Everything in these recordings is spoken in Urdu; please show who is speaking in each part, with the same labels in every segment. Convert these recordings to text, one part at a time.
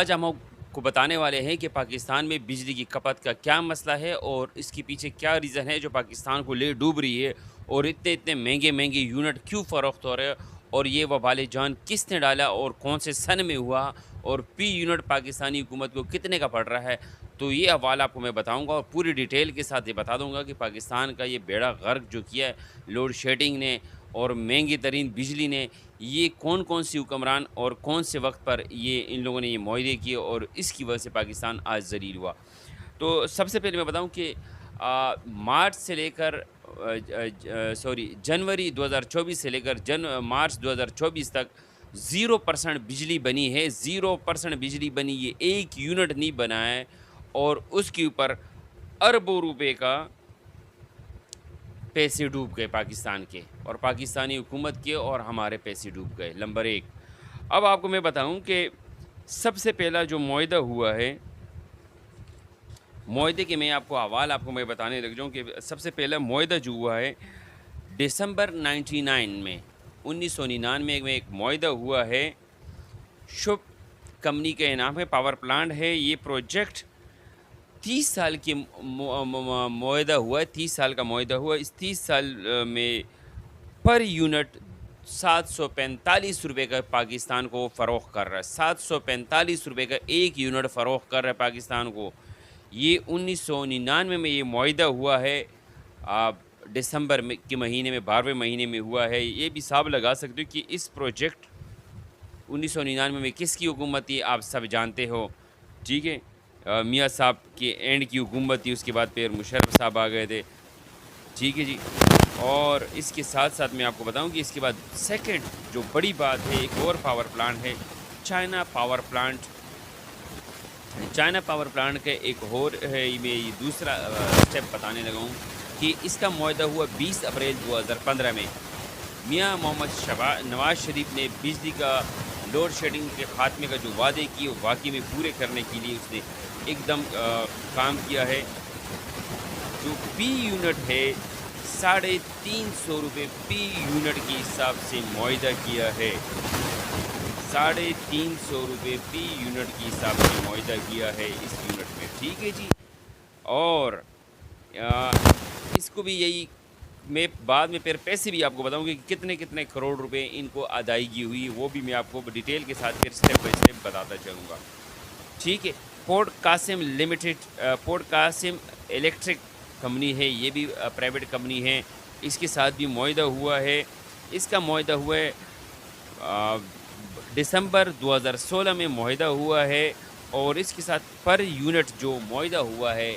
Speaker 1: آج ہم آپ کو بتانے والے ہیں کہ پاکستان میں بجلی کی کھپت کا کیا مسئلہ ہے اور اس کے پیچھے کیا ریزن ہے جو پاکستان کو لے ڈوب رہی ہے، اور اتنے اتنے مہنگے مہنگے یونٹ کیوں فروخت ہو رہے ہیں، اور یہ وبال جان کس نے ڈالا اور کون سے سن میں ہوا، اور پی یونٹ پاکستانی حکومت کو کتنے کا پڑ رہا ہے۔ تو یہ حوالہ آپ کو میں بتاؤں گا اور پوری ڈیٹیل کے ساتھ یہ بتا دوں گا کہ پاکستان کا یہ بیڑا غرق جو کیا ہے لوڈ شیڈنگ نے اور مہنگی ترین بجلی نے، یہ کون کون سی حکمران اور کون سے وقت پر یہ ان لوگوں نے یہ معاہدے کیے اور اس کی وجہ سے پاکستان آج ذلیل ہوا۔ تو سب سے پہلے میں بتاؤں کہ مارچ سے لے کر جنوری 2024 سے لے کر مارچ 2024 تک 0% بجلی بنی ہے، 0% بجلی بنی، یہ ایک یونٹ نہیں بنا ہے، اور اس کے اوپر اربوں روپے کا پیسے ڈوب گئے پاکستان کے، اور پاکستانی حکومت کے اور ہمارے پیسے ڈوب گئے۔ نمبر ایک، اب آپ کو میں بتاؤں کہ سب سے پہلا جو معاہدہ ہوا ہے، معاہدے کے میں آپ کو حوالہ آپ کو میں بتانے لگ جاؤں کہ سب سے پہلا معاہدہ جو ہوا ہے دسمبر 1999 میں ایک معاہدہ ہوا ہے، شپ کمپنی کا نام ہے، پاور پلانٹ ہے یہ پروجیکٹ، 30 سال کی معاہدہ ہوا ہے، 30 سال کا معاہدہ ہوا۔ اس 30 سال میں پر یونٹ 745 روپے کا پاکستان کو فروخت کر رہا ہے، 745 روپے کا ایک یونٹ فروخت کر رہا ہے پاکستان کو۔ یہ 1999 میں یہ معاہدہ ہوا ہے، دسمبر کے مہینے میں 12ویں مہینے میں ہوا ہے۔ یہ بھی حساب لگا سکتے ہو کہ اس پروجیکٹ 1999 میں کس کی حکومت تھی، آپ سب جانتے ہو، ٹھیک ہے، میاں صاحب کے اینڈ کی حکومت تھی، اس کے بعد پھر مشرف صاحب آ گئے تھے، ٹھیک ہے جی۔ اور اس کے ساتھ ساتھ میں آپ کو بتاؤں کہ اس کے بعد سیکنڈ جو بڑی بات ہے، ایک اور پاور پلانٹ ہے، China power plant. China power plant کا ایک اور ہے، میں یہ دوسرا سٹیپ بتانے لگا ہوں کہ اس کا معاہدہ ہوا 20 اپریل 2015 میں۔ میاں محمد نواز شریف نے بجلی کا لوڈ شیڈنگ کے خاتمے کا جو وعدے کیے وہ واقعی میں پورے کرنے کے لیے اس نے ایک دم کام کیا ہے۔ جو پی یونٹ ہے 350 روپے پی یونٹ کے حساب سے معاہدہ کیا ہے، 350 روپے پی یونٹ کے حساب سے معاہدہ کیا ہے اس یونٹ میں، ٹھیک ہے جی۔ اور اس کو بھی یہی میں بعد میں پھر پیسے بھی آپ کو بتاؤں گا کہ کتنے کتنے کروڑ روپے ان کو ادائیگی ہوئی، وہ بھی میں آپ کو ڈیٹیل کے ساتھ پھر سٹیپ بائی سٹیپ بتاتا چلوں گا، ٹھیک ہے۔ Port Qasim limited, port Qasim electric company ہے، یہ بھی پرائیویٹ کمپنی ہے، اس کے ساتھ بھی معاہدہ ہوا ہے۔ اس کا معاہدہ ہوا ہے دسمبر 2016 میں معاہدہ ہوا ہے، اور اس کے ساتھ پر یونٹ جو معاہدہ ہوا ہے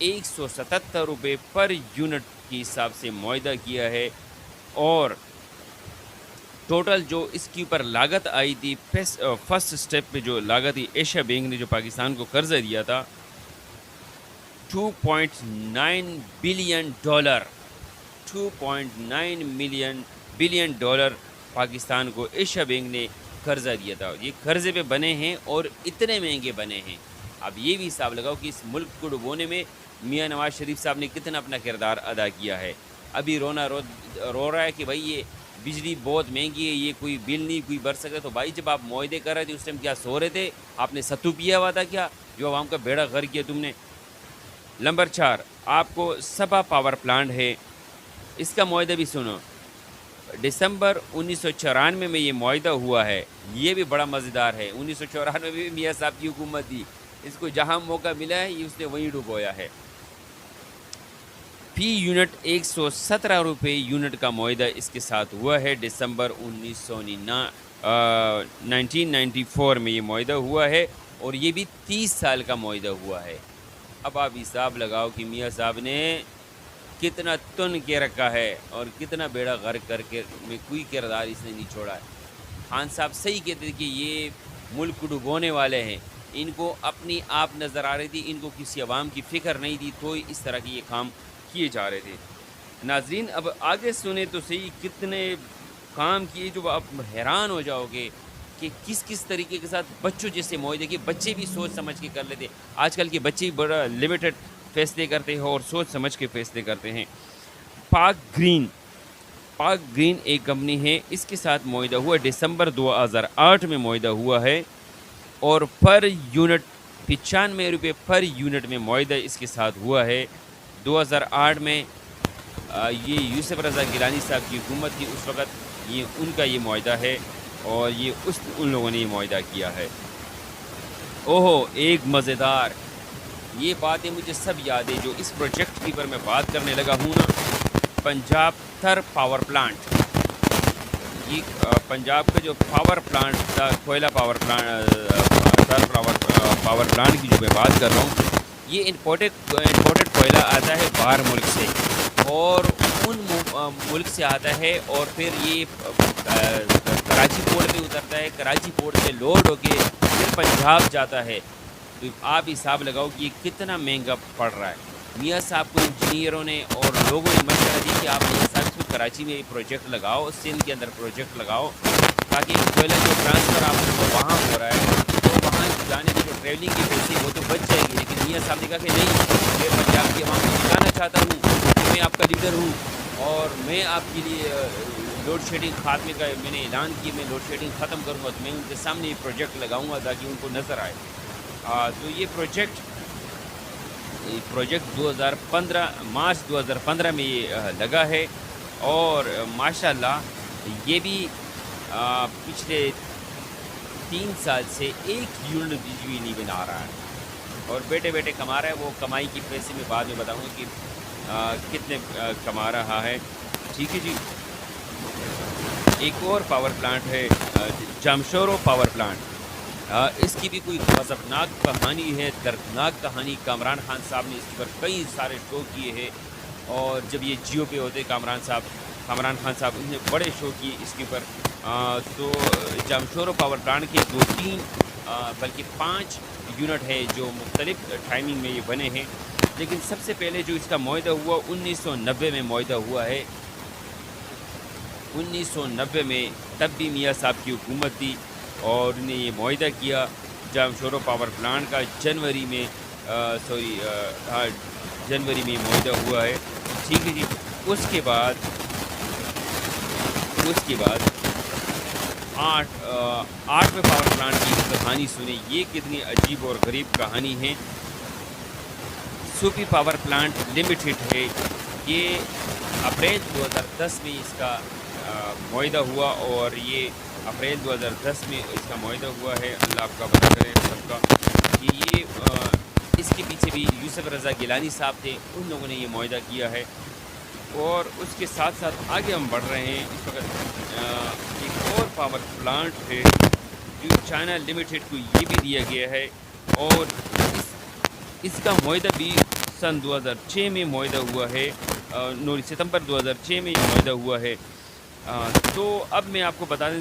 Speaker 1: 177 روپے پر یونٹ کے حساب سے معاہدہ کیا ہے۔ اور ٹوٹل جو اس کے اوپر لاگت آئی تھی، فرسٹ سٹیپ پہ جو لاگت تھی، ایشیا بینک نے جو پاکستان کو قرضہ دیا تھا 2.9 billion dollar, 2.9 billion dollar Pakistan کو ایشیا بینک نے قرضہ دیا تھا۔ یہ قرضے پہ بنے ہیں اور اتنے مہنگے بنے ہیں۔ اب یہ بھی حساب لگاؤ کہ اس ملک کو ڈبونے میں میاں نواز شریف صاحب نے کتنا اپنا کردار ادا کیا ہے۔ ابھی رو رہا ہے کہ بھائی یہ بجلی بہت مہنگی ہے، یہ کوئی بل نہیں کوئی بھر سکتا۔ تو بھائی جب آپ معاہدے کر رہے تھے اس ٹائم کیا سو رہے تھے؟ آپ نے ستو پیا ہوا تھا کیا جو عوام کا بیڑا غرق کیا تم نے؟ نمبر 4، آپ کو سبا پاور پلانٹ ہے، اس کا معاہدہ بھی سنو، دسمبر 1994 میں یہ معاہدہ ہوا ہے۔ یہ بھی بڑا مزیدار ہے، 1994 میں بھی میاں صاحب کی حکومت تھی، اس کو جہاں موقع ملا ہے یہ اس نے وہیں ڈبویا ہے۔ فی یونٹ 117 روپے یونٹ کا معاہدہ اس کے ساتھ ہوا ہے، دسمبر 1994 میں یہ معاہدہ ہوا ہے، اور یہ بھی 30 سال کا معاہدہ ہوا ہے۔ اب آپ حساب لگاؤ کہ میاں صاحب نے کتنا تن کے رکھا ہے اور کتنا بیڑا غرق کر کے میں کوئی کردار اس نے نہیں چھوڑا ہے۔ خان صاحب صحیح کہتے تھے کہ یہ ملک کو ڈبونے والے ہیں، ان کو اپنی آپ نظر آ رہی تھی، ان کو کسی عوام کی فکر نہیں تھی، تو اس طرح کے یہ کام کیے جا رہے تھے۔ ناظرین اب آگے سنیں تو صحیح کتنے کام کیے جو آپ حیران ہو جاؤ گے کہ کس طریقے کے ساتھ بچوں جیسے معاہدے کے، بچے بھی سوچ سمجھ کے کر لیتے۔ آج کل کے بچے بڑا لمیٹڈ فیصلے کرتے ہیں اور سوچ سمجھ کے فیصلے کرتے ہیں۔ پاک گرین ایک کمپنی ہے، اس کے ساتھ معاہدہ ہوا دسمبر 2008 میں معاہدہ ہوا ہے، اور پر یونٹ 95 روپے پر یونٹ میں معاہدہ اس کے ساتھ ہوا ہے. 2008 میں یہ یوسف رضا گیلانی صاحب کی حکومت تھی اس وقت، یہ ان کا یہ معاہدہ ہے اور یہ ان لوگوں نے یہ معاہدہ کیا ہے. اوہو ایک مزیدار یہ باتیں مجھے سب یاد ہے جو اس پروجیکٹ کی پر میں بات کرنے لگا ہوں نا. پنجاب تھر پاور پلانٹ، یہ پنجاب کا جو پاور پلانٹ تھا، کوئلہ پاور پلانٹ، تھر پاور پلانٹ کی جو میں بات کر رہا ہوں، یہ امپورٹڈ کوئلہ آتا ہے باہر ملک سے، اور ان ملک سے آتا ہے اور پھر یہ کراچی پورٹ میں اترتا ہے، کراچی پورٹ سے لوڈ ہو کے پھر پنجاب جاتا ہے. تو آپ حساب لگاؤ کہ یہ کتنا مہنگا پڑ رہا ہے. میاں صاحب کو انجینئروں نے اور لوگوں نے مشورہ دی کہ آپ میاں صاحب کو کراچی میں پروجیکٹ لگاؤ، سندھ کے اندر پروجیکٹ لگاؤ، تاکہ کوئلہ جو ٹرانسفر آپ کو وہاں ہو رہا ہے تو وہاں جانے کی جو ٹریولنگ کی پیسے وہ تو بچ جائے گی. لیکن میاں صاحب نے کہا کہ نہیں، میں پنجاب کی عوام کو بتانا چاہتا ہوں کہ میں آپ کا لیڈر ہوں اور میں آپ کے لیے لوڈ شیڈنگ خاتمے کا میں نے اعلان کیا، میں لوڈ شیڈنگ ختم کروں گا، تو میں ان کے سامنے یہ پروجیکٹ لگاؤں گا تاکہ ان کو نظر آئے. تو یہ پروجیکٹ 2015 مارچ 2015 میں یہ لگا ہے، اور ماشاءاللہ یہ بھی پچھلے 3 سال سے 1 یونٹ بجلی نہیں بنا رہا ہے اور بیٹے بیٹے کما رہا ہے. وہ کمائی کی پیسے میں بعد میں بتاؤں گا کہ کتنے کما رہا ہے. ٹھیک ہے جی. ایک اور پاور پلانٹ ہے جامشورو پاور پلانٹ. اس کی بھی کوئی غضبناک کہانی ہے، دردناک کہانی. کامران خان صاحب نے اس پر کئی سارے شو کیے ہیں، اور جب یہ جیو پہ ہوتے کامران خان صاحب انہوں نے بڑے شو کیے اس کے اوپر. تو جامشورو پاور پلانٹ کے 2-3 بلکہ 5 یونٹ ہے جو مختلف ٹائمنگ میں یہ بنے ہیں. لیکن سب سے پہلے جو اس کا معاہدہ ہوا 1990 میں معاہدہ ہوا ہے. 1990 میں تب بھی میاں صاحب کی حکومت تھی اور انہوں نے یہ معاہدہ کیا جامشورو پاور پلانٹ کا. جنوری میں معاہدہ ہوا ہے. ٹھیک ہے جی. اس کے بعد 8ویں پاور پلانٹ کی کہانی سنیں، یہ کتنی عجیب اور غریب کہانی ہے. سوپی پاور پلانٹ لمیٹڈ ہے. یہ اپریل 2010 میں اس کا معاہدہ ہوا، اور یہ اپریل 2010 میں اس کا معاہدہ ہوا ہے. اللہ آپ کا بھلا کرے سب کا. یہ اس کے پیچھے بھی یوسف رضا گیلانی صاحب تھے، ان لوگوں نے یہ معاہدہ کیا ہے. اور اس کے ساتھ ساتھ آگے ہم بڑھ رہے ہیں. اس وقت ایک اور پاور پلانٹ ہے جو چائنا لمیٹڈ کو یہ بھی دیا گیا ہے، اور اس کا معاہدہ بھی سن 2006 میں معاہدہ ہوا ہے. 9 ستمبر 2006 میں یہ معاہدہ ہوا ہے. تو اب میں آپ کو بتا دوں